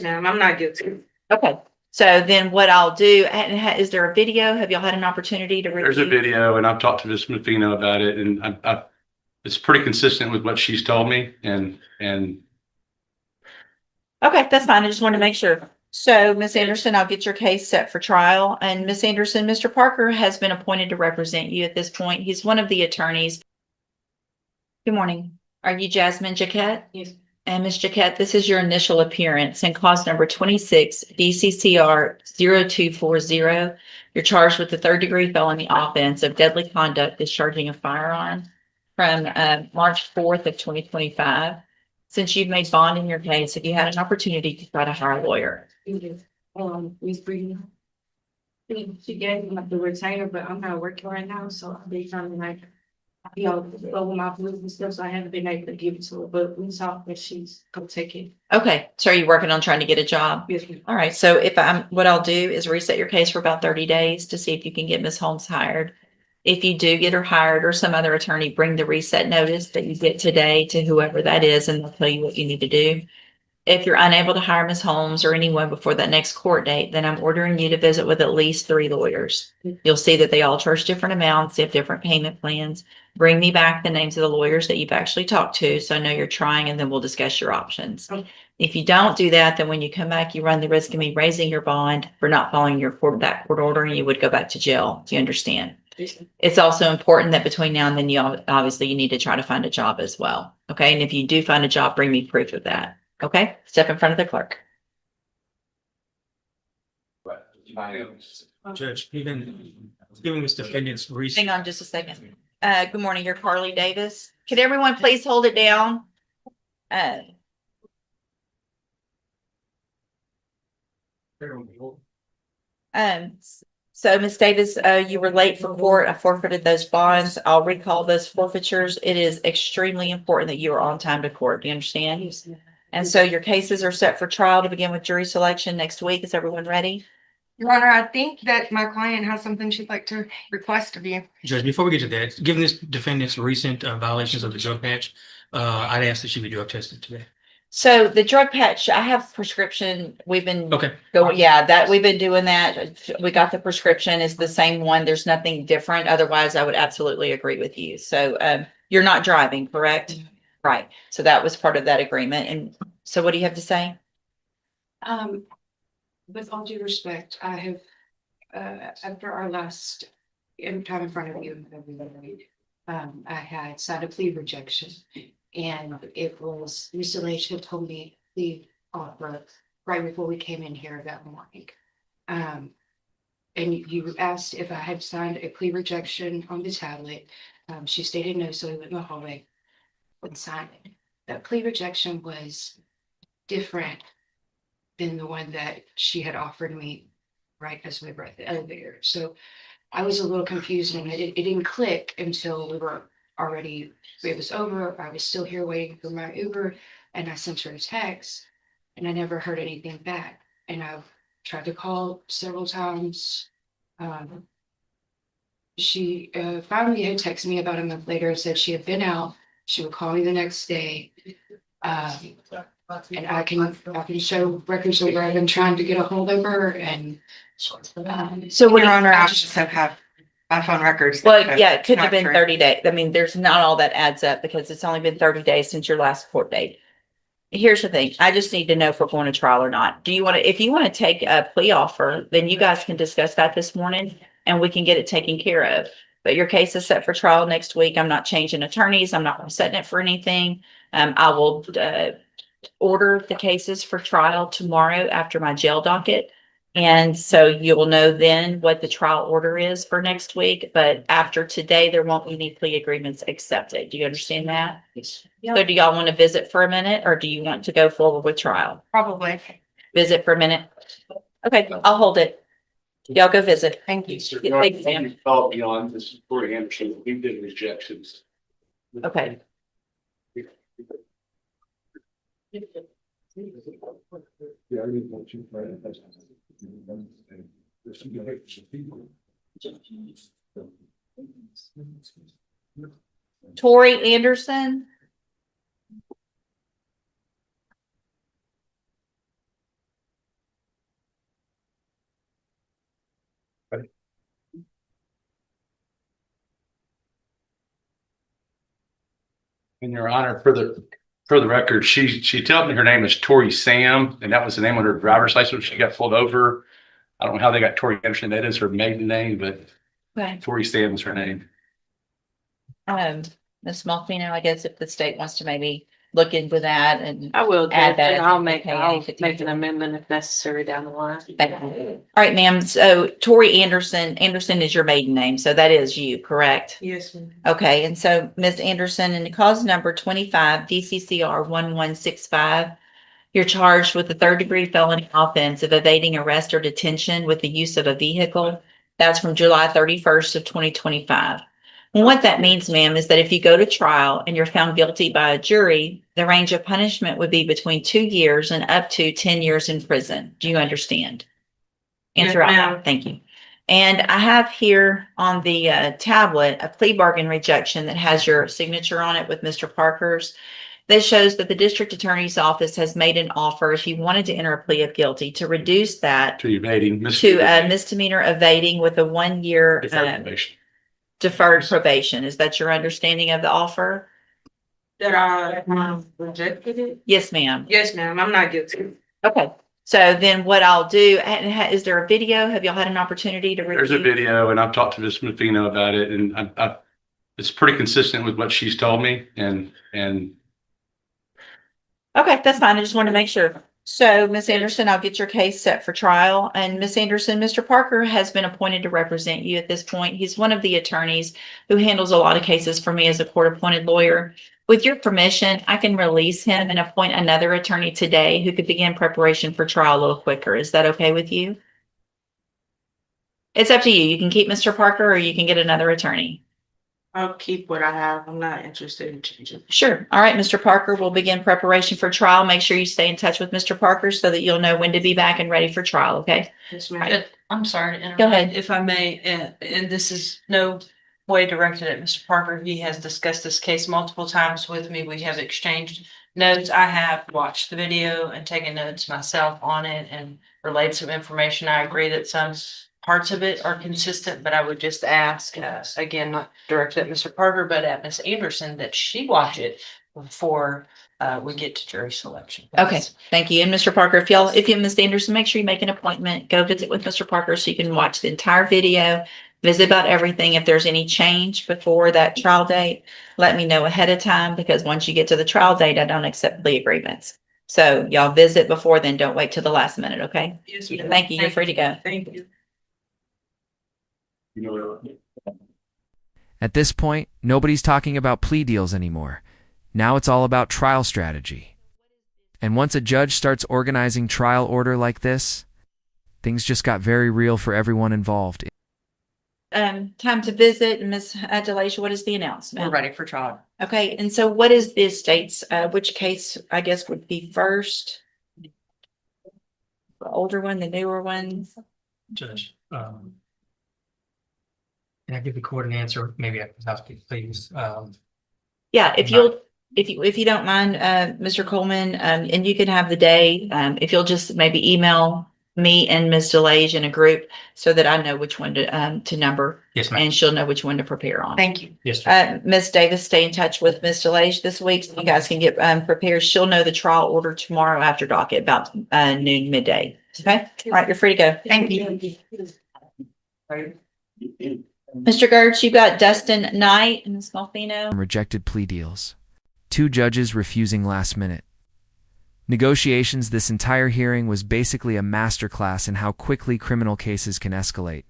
ma'am. I'm not guilty. Okay. So then what I'll do, is there a video? Have y'all had an opportunity to review? There's a video, and I've talked to Ms. Mufino about it, and it's pretty consistent with what she's told me, and Okay, that's fine. I just want to make sure. So, Ms. Anderson, I'll get your case set for trial. And Ms. Anderson, Mr. Parker has been appointed to represent you at this point. He's one of the attorneys. Good morning. Are you Jasmine Jaquette? Yes. And Ms. Jaquette, this is your initial appearance in cause number 26 DCCR 0240. You're charged with the third-degree felony offense of deadly conduct discharging a firearm from March 4th of 2025. Since you've made bond in your case, have you had an opportunity to try to hire a lawyer? Miss Breeden. She gave me the retainer, but I'm not working right now, so I'll be trying to like, go with my blues and stuff, so I haven't been able to give it to her, but we talked and she's gonna take it. Okay, so are you working on trying to get a job? Yes, ma'am. All right, so what I'll do is reset your case for about 30 days to see if you can get Ms. Holmes hired. If you do get her hired or some other attorney, bring the reset notice that you get today to whoever that is, and they'll tell you what you need to do. If you're unable to hire Ms. Holmes or anyone before that next court date, then I'm ordering you to visit with at least 3 lawyers. You'll see that they all charge different amounts, they have different payment plans. Bring me back the names of the lawyers that you've actually talked to, so I know you're trying, and then we'll discuss your options. Okay. If you don't do that, then when you come back, you run the risk of me raising your bond for not following that court order, and you would go back to jail. Do you understand? It's also important that between now and then, you need to try to find a job as well. Okay. And if you do find a job, bring me proof of that. Okay. Step in front of the clerk. Judge, given this defendant's recent. Hang on just a second. Good morning. You're Carly Davis. Could everyone please hold it down? So Ms. Davis, you were late for court. I forfeited those bonds. I'll recall those forfeitures. It is extremely important that you are on time to court. Do you understand? Yes, ma'am. And so your cases are set for trial to begin with jury selection next week. Is everyone ready? Your Honor, I think that my client has something she'd like to request of you. Judge, before we get to that, given this defendant's recent violations of the drug patch, I'd ask that she be drug tested today. So the drug patch, I have prescription. We've been Okay. going, yeah, we've been doing that. We got the prescription. It's the same one. There's nothing different. Otherwise, I would absolutely agree with you. So you're not driving, correct? Right. So that was part of that agreement. And so what do you have to say? With all due respect, I have, after our last time in front of you, I had signed a plea rejection. And it was, Mr. Lynch had told me the offer right before we came in here that morning. And you asked if I had signed a plea rejection on the tablet. She stated no, so we went in the hallway and signed it. That plea rejection was different than the one that she had offered me right as we were at the elevator. So I was a little confused, and it didn't click until we were already, it was over. I was still here waiting for my Uber, and I sent her a text, and I never heard anything back. And I've tried to call several times. She finally had texted me about a month later and said she had been out. She would call me the next day. And I can show records of where I've been trying to get a hold of her. And So what Your do you- Honor, I just have my phone records. Well, yeah, it could have Not been true. 30 days. I mean, there's not all that adds up because it's only been 30 days since your last court date. Here's the thing. I just need to know if we're going to trial or not. Do you want to, if you want to take a plea offer, then you guys can discuss that this morning and we can get it taken care of. But your case is set for trial next week. I'm not changing attorneys. I'm not setting it for anything. I will order the cases for trial tomorrow after my jail docket. And so you'll know then what the trial order is for next week. But after today, there won't be any plea agreements accepted. Do you understand that? yes. So do y'all want to visit for a minute or do you want to go forward with trial? Probably. Visit for a minute? Okay, I'll hold it. Y'all go visit. Thank you. Yeah, thank you, ma'am. thought beyond this for Anderson, we did rejections. Okay. Yeah, I didn't want you Tori Anderson. In your honor, for the record, she told me her name is Tori Sam, and that was the name on her driver's license when she got pulled over. I don't know how they got Tori Anderson. That is her maiden name, but Okay. Tori Sam is her name. Ms. Malfino, I guess if the state wants to maybe look into that and. I will, Add that and I'll make as a an amendment if necessary down the line. All right, ma'am. So Tori Anderson is your maiden name. So that is you, correct? Yes, ma'am. Okay. And so Ms. Anderson, in cause number 25 DCCR 1165, you're charged with the third-degree felony offense of evading arrest or detention with the use of a vehicle. That's from July 31st of 2025. And what that means, ma'am, is that if you go to trial and you're found guilty by a jury, the range of punishment would be between 2 years and up to 10 years in prison. Do you understand? Yes, Answer out ma'am. loud. Thank you. And I have here on the tablet a plea bargain rejection that has your signature on it with Mr. Parker's. That shows that the district attorney's office has made an offer, if you wanted to enter a plea of guilty, to reduce that To evading. to a misdemeanor evading with a 1 year deferred probation. Is that your understanding of the offer? That I rejected it? Yes, ma'am. Yes, ma'am, I'm not guilty. Okay. So then what I'll do, is there a video? Have y'all had an opportunity to There's a review? video, and I've talked to Ms. Mufino about it, and it's pretty consistent with what she's told me, and Okay, that's fine. I just wanted to make sure. So, Ms. Anderson, I'll get your case set for trial. And Ms. Anderson, Mr. Parker has been appointed to represent you at this point. He's one of the attorneys who handles a lot of cases for me as a court-appointed lawyer. With your permission, I can release him and appoint another attorney today who could begin preparation for trial a little quicker. Is that okay with you? It's up to you. You can keep Mr. Parker or you can get another attorney. I'll keep what I have. I'm not interested in changing. Sure. All right, Mr. Parker, we'll begin preparation for trial. Make sure you stay in touch with Mr. Parker so that you'll know when to be back and ready for trial, okay? Yes, ma'am. I'm sorry to interrupt. Go ahead. If I may, and this is no way directed at Mr. Parker. He has discussed this case multiple times with me. We have exchanged notes. I have watched the video and taken notes myself on it and relayed some information. I agree that some parts of it are consistent, but I would just ask, again, not directed at Mr. Parker, but at Ms. Anderson, that she watch it before we get to jury selection. Okay, thank you. And Mr. Parker, if you, Ms. Anderson, make sure you make an appointment, go visit with Mr. Parker so you can watch the entire video, visit about everything. If there's any change before that trial date, let me know ahead of time, because once you get to the trial date, I don't accept plea agreements. So y'all visit before then, don't wait till the last minute, okay? Yes, ma'am. Thank you. You're free to go. Thank you. At this point, nobody's talking about plea deals anymore. Now it's all about trial strategy. And once a judge starts organizing trial order like this, things just got very real for everyone involved. Time to visit. Ms. Delisha, what is the announcement? We're ready for trial. Okay, and so what is the state's, which case, I guess, would be first? The older one, the newer one? Judge, can I give the court an answer? Maybe I can, please. Yeah, if you don't mind, Mr. Coleman, and you can have the day, if you'll just maybe email me and Ms. DeLage in a group so that I know which one to number, Yes, ma'am. and she'll know which one to prepare on. Thank you. Yes, sir. Ms. Davis, stay in touch with Ms. DeLage this week so you guys can get prepared. She'll know the trial order tomorrow after docket about noon, midday. Okay, all right, you're free to go. Thank you. Mr. Gertz, you got Dustin Knight and Ms. Malfino. Rejected plea deals. 2 judges refusing last minute. Negotiations. This entire hearing was basically a masterclass in how quickly criminal cases can escalate.